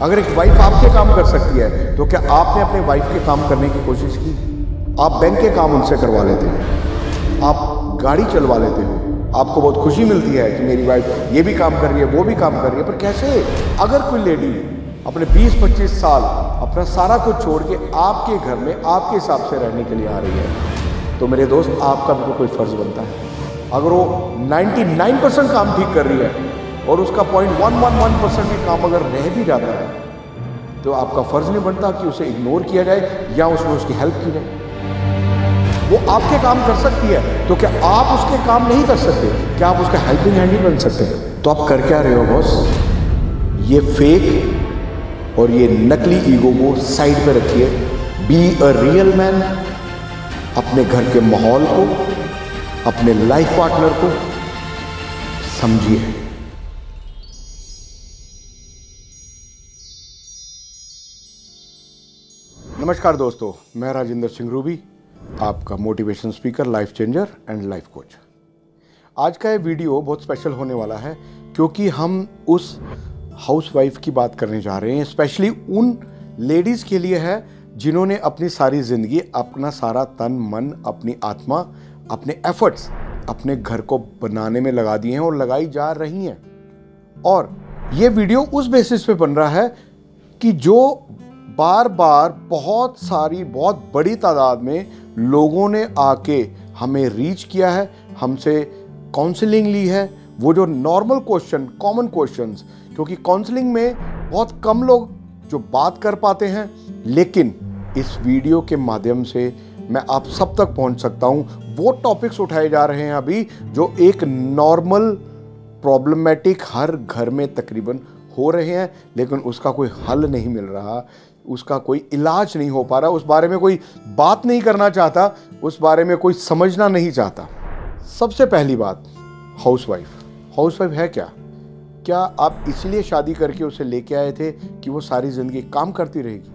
अगर एक वाइफ आपके काम कर सकती है तो क्या आपने अपने वाइफ के काम करने की कोशिश की? आप बैंक के काम उनसे करवा लेते हो, आप गाड़ी चलवा लेते हो, आपको बहुत खुशी मिलती है कि मेरी वाइफ ये भी काम कर रही है, वो भी काम कर रही है, पर कैसे? अगर कोई लेडी अपने 20-25 साल अपना सारा कुछ छोड़ के आपके घर में आपके हिसाब से रहने के लिए आ रही है, तो मेरे दोस्त आपका भी तो कोई फर्ज बनता है। अगर वो 99% काम ठीक कर रही है और उसका 0.111% भी काम अगर रह भी जाता है, तो आपका फर्ज नहीं बनता कि उसे इग्नोर किया जाए या उसमें उसकी हेल्प की जाए। वो आपके काम कर सकती है तो क्या आप उसके काम नहीं कर सकते? क्या आप उसका हेल्पिंग हैंड नहीं बन सकते? तो आप कर क्या रहे हो बॉस? ये फेक और ये नकली ईगो को साइड पे रखिए। Be a real man. अपने घर के माहौल को, अपने लाइफ पार्टनर को समझिए। नमस्कार दोस्तों, मैं राजेंद्र सिंह रूबी, आपका motivation speaker, life changer and life coach. आज का ये वीडियो बहुत स्पेशल होने वाला है क्योंकि हम उस हाउसवाइफ की बात करने जा रहे हैं। स्पेशली उन लेडीज़ के लिए है जिन्होंने अपनी सारी ज़िंदगी, अपना सारा तन मन, अपनी आत्मा, अपने एफर्ट्स अपने घर को बनाने में लगा दिए हैं और लगाई जा रही हैं। और ये वीडियो उस बेसिस पे बन रहा है कि जो बार बार बहुत बड़ी तादाद में लोगों ने आके हमें रीच किया है, हमसे काउंसलिंग ली है। वो जो नॉर्मल क्वेश्चन, कॉमन क्वेश्चंस, क्योंकि काउंसलिंग में बहुत कम लोग जो बात कर पाते हैं, लेकिन इस वीडियो के माध्यम से मैं आप सब तक पहुंच सकता हूं। वो टॉपिक्स उठाए जा रहे हैं अभी जो एक नॉर्मल प्रॉब्लमेटिक हर घर में तकरीबन हो रहे हैं, लेकिन उसका कोई हल नहीं मिल रहा, उसका कोई इलाज नहीं हो पा रहा, उस बारे में कोई बात नहीं करना चाहता, उस बारे में कोई समझना नहीं चाहता। सबसे पहली बात, हाउसवाइफ है क्या? क्या आप इसलिए शादी करके उसे लेके आए थे कि वो सारी जिंदगी काम करती रहेगी?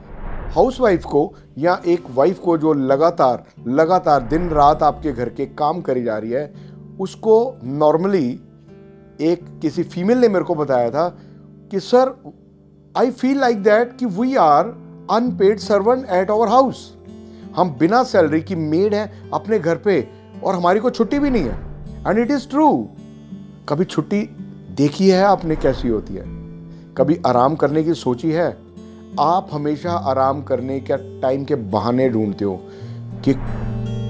हाउसवाइफ को या एक वाइफ को जो लगातार दिन रात आपके घर के काम करी जा रही है, उसको नॉर्मली एक किसी फीमेल ने मेरे को बताया था कि sir, I feel like that कि we are unpaid servant at our house. हम बिना सैलरी की मेड हैं अपने घर पे और हमारी को छुट्टी भी नहीं है। And it is true. कभी छुट्टी देखी है आपने कैसी होती है? कभी आराम करने की सोची है? आप हमेशा आराम करने का टाइम के बहाने ढूंढते हो कि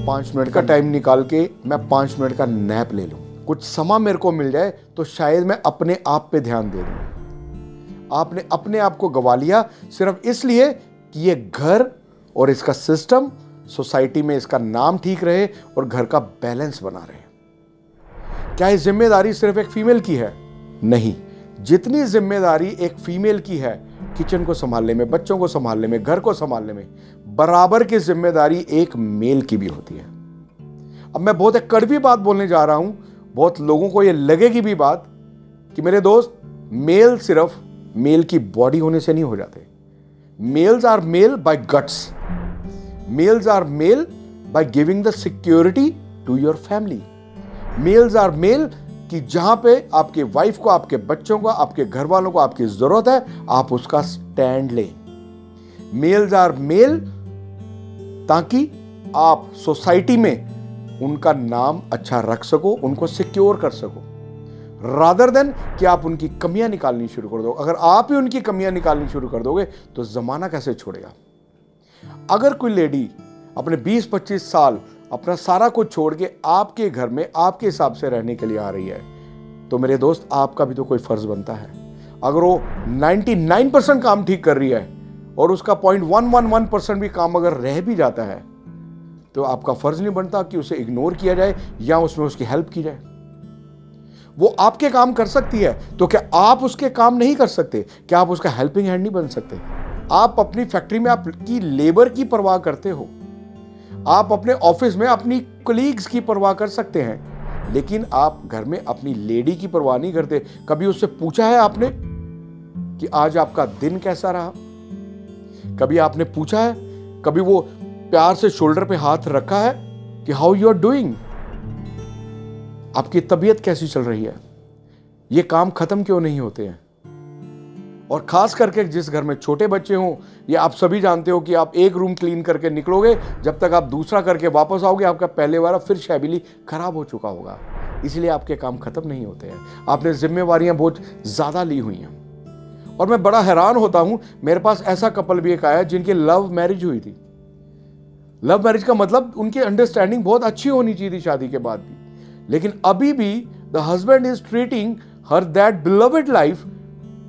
5 मिनट का टाइम निकाल के मैं 5 मिनट का नैप ले लूं, कुछ समय मेरे को मिल जाए तो शायद मैं अपने आप पे ध्यान दे दूं। आपने अपने आप को गवा लिया सिर्फ इसलिए कि ये घर और इसका सिस्टम, सोसाइटी में इसका नाम ठीक रहे और घर का बैलेंस बना रहे। क्या ये जिम्मेदारी सिर्फ एक फीमेल की है? नहीं। जितनी जिम्मेदारी एक फीमेल की है किचन को संभालने में, बच्चों को संभालने में, घर को संभालने में, बराबर की जिम्मेदारी एक मेल की भी होती है। अब मैं बहुत एक कड़वी बात बोलने जा रहा हूं, बहुत लोगों को ये लगेगी भी बात कि मेरे दोस्त, मेल सिर्फ मेल की बॉडी होने से नहीं हो जाते। Males are male by guts. Males are male by giving the security to your family. Males are male कि जहां पे आपके वाइफ को, आपके बच्चों को, आपके घर वालों को आपकी जरूरत है, आप उसका स्टैंड लें। मेल्स आर मेल ताकि आप सोसाइटी में उनका नाम अच्छा रख सको, उनको सिक्योर कर सको, रादर देन कि आप उनकी कमियां निकालनी शुरू कर दो। अगर आप ही उनकी कमियां निकालनी शुरू कर दोगे तो जमाना कैसे छोड़ेगा? अगर कोई लेडी अपने 20-25 साल अपना सारा कुछ छोड़ के आपके घर में आपके हिसाब से रहने के लिए आ रही है, तो मेरे दोस्त, आपका भी तो कोई फर्ज बनता है। अगर वो 99% काम ठीक कर रही है और उसका 0.111% भी काम अगर रह भी जाता है, तो आपका फर्ज नहीं बनता कि उसे इग्नोर किया जाए या उसमें उसकी हेल्प की जाए। वो आपके काम कर सकती है तो क्या आप उसके काम नहीं कर सकते? क्या आप उसका हेल्पिंग हैंड नहीं बन सकते? आप अपनी फैक्ट्री में आपकी लेबर की परवाह करते हो, आप अपने ऑफिस में अपनी कलीग्स की परवाह कर सकते हैं, लेकिन आप घर में अपनी लेडी की परवाह नहीं करते। कभी उससे पूछा है आपने कि आज आपका दिन कैसा रहा? कभी आपने पूछा है? कभी वो प्यार से शोल्डर पे हाथ रखा है कि हाउ यू आर डूइंग? आपकी तबीयत कैसी चल रही है? ये काम खत्म क्यों नहीं होते हैं? और ख़ास करके जिस घर में छोटे बच्चे हों, ये आप सभी जानते हो कि आप एक रूम क्लीन करके निकलोगे, जब तक आप दूसरा करके वापस आओगे आपका पहले वाला फिर शैबिली खराब हो चुका होगा। इसलिए आपके काम ख़त्म नहीं होते हैं, आपने जिम्मेवारियां बहुत ज़्यादा ली हुई हैं। और मैं बड़ा हैरान होता हूं, मेरे पास ऐसा कपल भी एक आया जिनकी लव मैरिज हुई थी। लव मैरिज का मतलब उनकी अंडरस्टैंडिंग बहुत अच्छी होनी चाहिए थी शादी के बाद भी, लेकिन अभी भी the husband is treating her that beloved life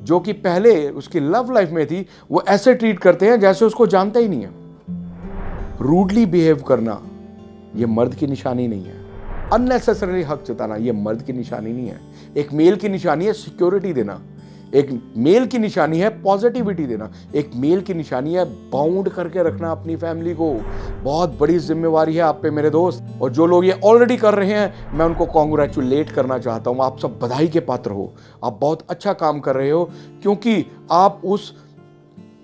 जो कि पहले उसकी लव लाइफ में थी, वो ऐसे ट्रीट करते हैं जैसे उसको जानता ही नहीं है। रूडली बिहेव करना ये मर्द की निशानी नहीं है। अननेसेसरी हक जताना ये मर्द की निशानी नहीं है। एक मेल की निशानी है सिक्योरिटी देना, एक मेल की निशानी है पॉजिटिविटी देना, एक मेल की निशानी है बाउंड करके रखना अपनी फैमिली को। बहुत बड़ी जिम्मेवारी है आप पे मेरे दोस्त, और जो लोग ये ऑलरेडी कर रहे हैं मैं उनको कॉन्ग्रेचुलेट करना चाहता हूँ। आप सब बधाई के पात्र हो, आप बहुत अच्छा काम कर रहे हो, क्योंकि आप उस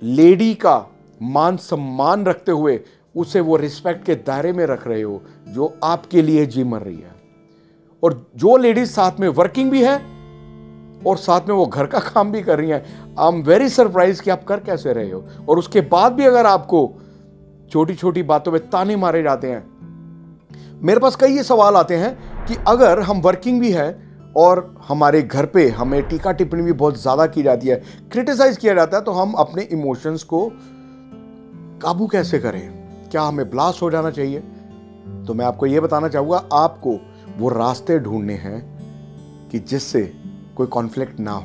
लेडी का मान सम्मान रखते हुए उसे वो रिस्पेक्ट के दायरे में रख रहे हो जो आपके लिए जी मर रही है। और जो लेडीज साथ में वर्किंग भी है और साथ में वो घर का काम भी कर रही हैं, आई एम वेरी सरप्राइज कि आप कर कैसे रहे हो। और उसके बाद भी अगर आपको छोटी छोटी बातों में ताने मारे जाते हैं, मेरे पास कई ये सवाल आते हैं कि अगर हम वर्किंग भी है और हमारे घर पे हमें टीका टिप्पणी भी बहुत ज्यादा की जाती है, क्रिटिसाइज किया जाता है, तो हम अपने इमोशंस को काबू कैसे करें? क्या हमें ब्लास्ट हो जाना चाहिए? तो मैं आपको यह बताना चाहूंगा, आपको वो रास्ते ढूंढने हैं कि जिससे कोई कॉन्फ्लिक्ट ना हो।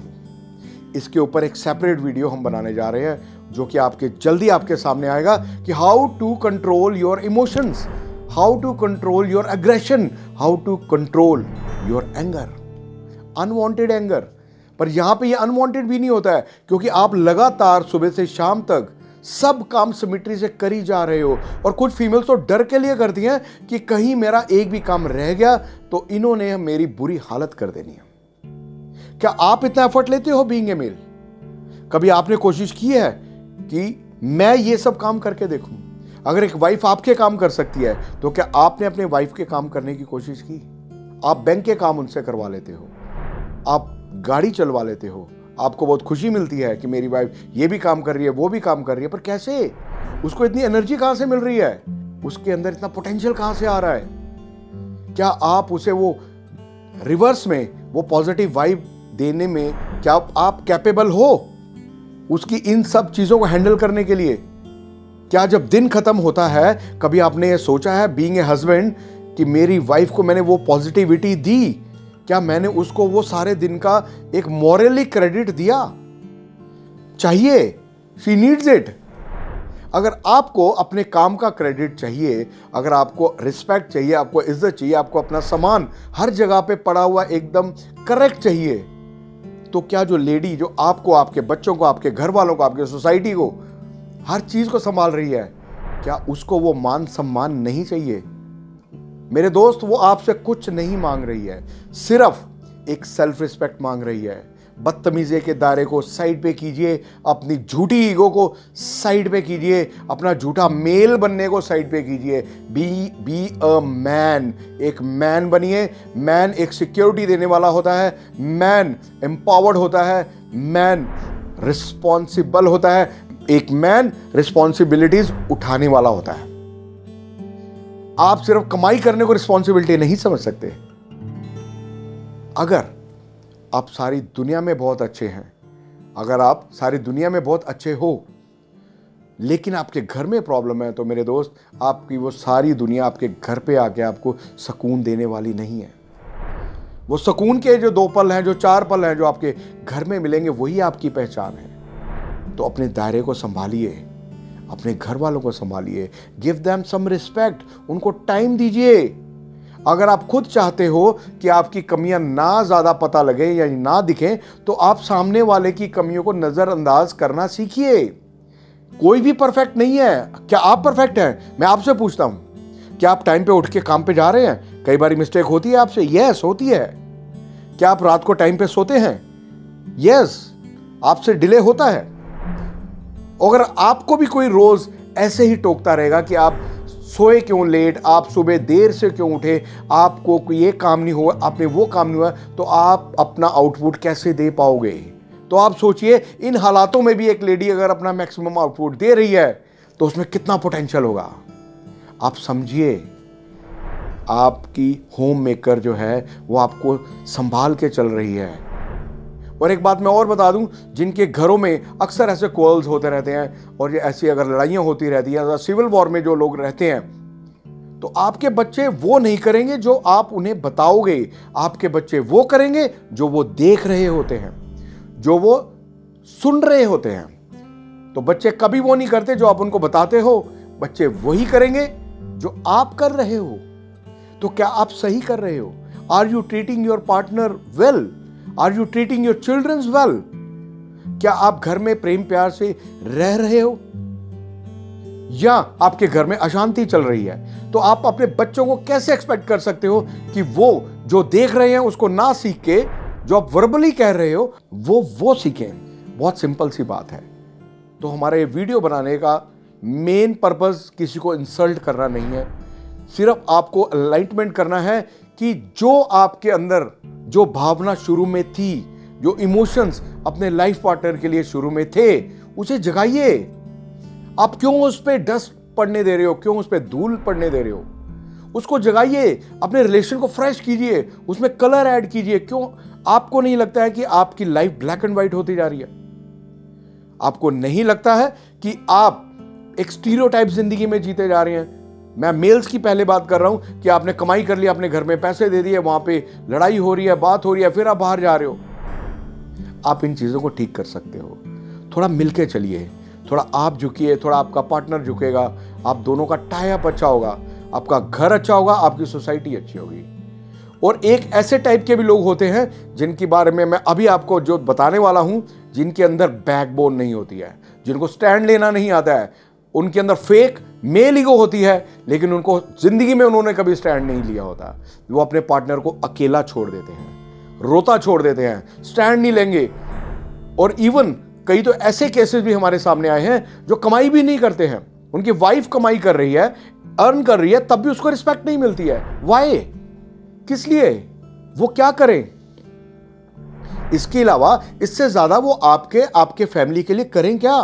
इसके ऊपर एक सेपरेट वीडियो हम बनाने जा रहे हैं जो कि आपके जल्दी आपके सामने आएगा कि how to control your emotions, how to control your aggression, how to control your anger, unwanted anger. पर यहां पे ये अनवांटेड भी नहीं होता है, क्योंकि आप लगातार सुबह से शाम तक सब काम सिमेट्री से करी जा रहे हो। और कुछ फीमेल्स तो डर के लिए करती हैं कि कहीं मेरा एक भी काम रह गया तो इन्होंने मेरी बुरी हालत कर देनी है। क्या आप इतना एफर्ट लेते हो बीइंग ए मेल? कभी आपने कोशिश की है कि मैं ये सब काम करके देखूं? अगर एक वाइफ आपके काम कर सकती है तो क्या आपने अपने वाइफ के काम करने की कोशिश की? आप बैंक के काम उनसे करवा लेते हो, आप गाड़ी चलवा लेते हो, आपको बहुत खुशी मिलती है कि मेरी वाइफ ये भी काम कर रही है वो भी काम कर रही है, पर कैसे? उसको इतनी एनर्जी कहां से मिल रही है? उसके अंदर इतना पोटेंशियल कहां से आ रहा है? क्या आप उसे वो रिवर्स में वो पॉजिटिव वाइब देने में क्या आप कैपेबल हो उसकी इन सब चीजों को हैंडल करने के लिए? क्या जब दिन खत्म होता है कभी आपने ये सोचा है बीइंग ए हस्बैंड कि मेरी वाइफ को मैंने वो पॉजिटिविटी दी, क्या मैंने उसको वो सारे दिन का एक मॉरली क्रेडिट दिया? चाहिए, शी नीड्स इट। अगर आपको अपने काम का क्रेडिट चाहिए, अगर आपको रिस्पेक्ट चाहिए, आपको इज्जत चाहिए, आपको अपना सामान हर जगह पे पड़ा हुआ एकदम करेक्ट चाहिए, तो क्या जो लेडी जो आपको, आपके बच्चों को, आपके घर वालों को, आपके सोसाइटी को, हर चीज को संभाल रही है, क्या उसको वो मान सम्मान नहीं चाहिए? मेरे दोस्त, वो आपसे कुछ नहीं मांग रही है, सिर्फ एक सेल्फ रिस्पेक्ट मांग रही है। बदतमीजी के दायरे को साइड पे कीजिए, अपनी झूठी ईगो को साइड पे कीजिए, अपना झूठा मेल बनने को साइड पे कीजिए। बी अ मैन, एक मैन बनिए। मैन एक सिक्योरिटी देने वाला होता है, मैन एम्पावर्ड होता है, मैन रिस्पॉन्सिबल होता है, एक मैन रिस्पॉन्सिबिलिटीज उठाने वाला होता है। आप सिर्फ कमाई करने को रिस्पॉन्सिबिलिटी नहीं समझ सकते। अगर आप सारी दुनिया में बहुत अच्छे हैं, अगर आप सारी दुनिया में बहुत अच्छे हो, लेकिन आपके घर में प्रॉब्लम है, तो मेरे दोस्त, आपकी वो सारी दुनिया आपके घर पे आके आपको सुकून देने वाली नहीं है। वो सुकून के जो 2 पल हैं, जो 4 पल हैं, जो आपके घर में मिलेंगे, वही आपकी पहचान है। तो अपने दायरे को संभालिए, अपने घर वालों को संभालिए, गिव देम सम रिस्पेक्ट, उनको टाइम दीजिए। अगर आप खुद चाहते हो कि आपकी कमियां ना ज्यादा पता लगे या ना दिखें, तो आप सामने वाले की कमियों को नजरअंदाज करना सीखिए। कोई भी परफेक्ट नहीं है। क्या आप परफेक्ट हैं? मैं आपसे पूछता हूं, क्या आप टाइम पे उठ के काम पे जा रहे हैं? कई बार मिस्टेक होती है आपसे, यस होती है। क्या आप रात को टाइम पे सोते हैं? यस, आपसे डिले होता है। अगर आपको भी कोई रोज ऐसे ही टोकता रहेगा कि आप सोए क्यों लेट, आप सुबह देर से क्यों उठे, आपको ये काम नहीं हुआ, आपने वो काम नहीं हुआ, तो आप अपना आउटपुट कैसे दे पाओगे? तो आप सोचिए इन हालातों में भी एक लेडी अगर अपना मैक्सिमम आउटपुट दे रही है तो उसमें कितना पोटेंशियल होगा। आप समझिए, आपकी होम मेकर जो है वो आपको संभाल के चल रही है। और एक बात मैं और बता दूं, जिनके घरों में अक्सर ऐसे क्वार्रल्स होते रहते हैं और ये ऐसी अगर लड़ाइयां होती रहती हैं, सिविल वॉर में जो लोग रहते हैं, तो आपके बच्चे वो नहीं करेंगे जो आप उन्हें बताओगे। आपके बच्चे वो करेंगे जो वो देख रहे होते हैं, जो वो सुन रहे होते हैं। तो बच्चे कभी वो नहीं करते जो आप उनको बताते हो, बच्चे वही करेंगे जो आप कर रहे हो। तो क्या आप सही कर रहे हो? Are you treating your partner well? Are you treating your childrens well? क्या आप घर में प्रेम प्यार से रह रहे हो या आपके घर में अशांति चल रही है? तो आप अपने बच्चों को कैसे एक्सपेक्ट कर सकते हो कि वो जो देख रहे हैं उसको ना सीख के जो आप वर्बली कह रहे हो वो सीखें? बहुत सिंपल सी बात है। तो हमारे वीडियो बनाने का मेन पर्पस किसी को इंसल्ट करना नहीं है, सिर्फ आपको एनलाइटमेंट करना है कि जो आपके अंदर जो भावना शुरू में थी, जो इमोशंस अपने लाइफ पार्टनर के लिए शुरू में थे, उसे जगाइए। आप क्यों उस पर डस्ट पड़ने दे रहे हो? क्यों उस पर धूल पड़ने दे रहे हो? उसको जगाइए, अपने रिलेशन को फ्रेश कीजिए, उसमें कलर ऐड कीजिए। क्यों आपको नहीं लगता है कि आपकी लाइफ ब्लैक एंड व्हाइट होती जा रही है? आपको नहीं लगता है कि आप एक स्टीरियोटाइप जिंदगी में जीते जा रहे हैं? मैं मेल्स की पहले बात कर रहा हूं कि आपने कमाई कर लिया, अपने घर में पैसे दे दिए, वहां पे लड़ाई हो रही है, बात हो रही है, फिर आप बाहर जा रहे हो। आप इन चीजों को ठीक कर सकते हो। थोड़ा मिलके चलिए, थोड़ा आप झुकिए, थोड़ा आपका पार्टनर झुकेगा, आप दोनों का टाई अप अच्छा होगा, आपका घर अच्छा होगा, आपकी सोसाइटी अच्छी होगी। और एक ऐसे टाइप के भी लोग होते हैं जिनके बारे में मैं अभी आपको जो बताने वाला हूं, जिनके अंदर बैकबोन नहीं होती है, जिनको स्टैंड लेना नहीं आता है, उनके अंदर फेक मेल ईगो होती है, लेकिन उनको जिंदगी में उन्होंने कभी स्टैंड नहीं लिया होता। वो अपने पार्टनर को अकेला छोड़ देते हैं, रोता छोड़ देते हैं, स्टैंड नहीं लेंगे। और इवन कई तो ऐसे केसेस भी हमारे सामने आए हैं जो कमाई भी नहीं करते हैं, उनकी वाइफ कमाई कर रही है, अर्न कर रही है, तब भी उसको रिस्पेक्ट नहीं मिलती है। वाई? किस लिए? वो क्या करें? इसके अलावा इससे ज्यादा वो आपके फैमिली के लिए करें क्या?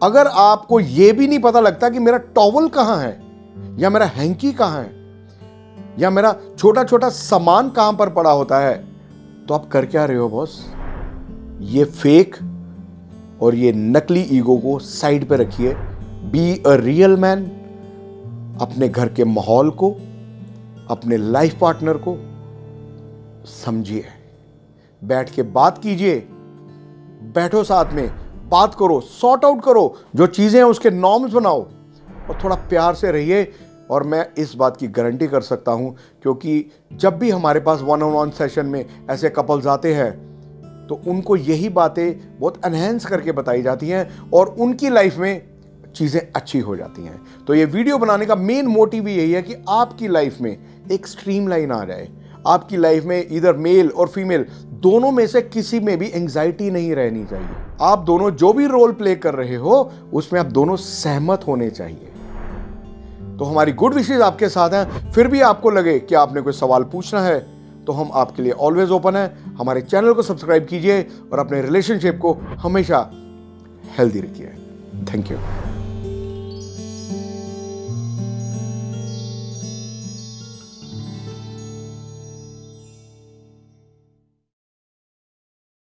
अगर आपको यह भी नहीं पता लगता कि मेरा टॉवल कहां है, या मेरा हैंकी कहां है, या मेरा छोटा छोटा सामान कहां पर पड़ा होता है, तो आप कर क्या रहे हो बॉस? ये फेक और ये नकली ईगो को साइड पे रखिए। Be a real man. अपने घर के माहौल को, अपने लाइफ पार्टनर को समझिए, बैठ के बात कीजिए, बैठो साथ में बात करो, सॉर्ट आउट करो, जो चीजें हैं उसके नॉर्म्स बनाओ और थोड़ा प्यार से रहिए। और मैं इस बात की गारंटी कर सकता हूं, क्योंकि जब भी हमारे पास वन ऑन वन सेशन में ऐसे कपल्स आते हैं तो उनको यही बातें बहुत एनहेंस करके बताई जाती हैं और उनकी लाइफ में चीजें अच्छी हो जाती हैं। तो ये वीडियो बनाने का मेन मोटिव यही है कि आपकी लाइफ में एक स्ट्रीमलाइन आ जाए, आपकी लाइफ में इधर मेल और फीमेल दोनों में से किसी में भी एंजाइटी नहीं रहनी चाहिए। आप दोनों जो भी रोल प्ले कर रहे हो उसमें आप दोनों सहमत होने चाहिए। तो हमारी गुड विशेस आपके साथ हैं। फिर भी आपको लगे कि आपने कोई सवाल पूछना है तो हम आपके लिए ऑलवेज ओपन है। हमारे चैनल को सब्सक्राइब कीजिए और अपने रिलेशनशिप को हमेशा हेल्दी रखिए। Thank you.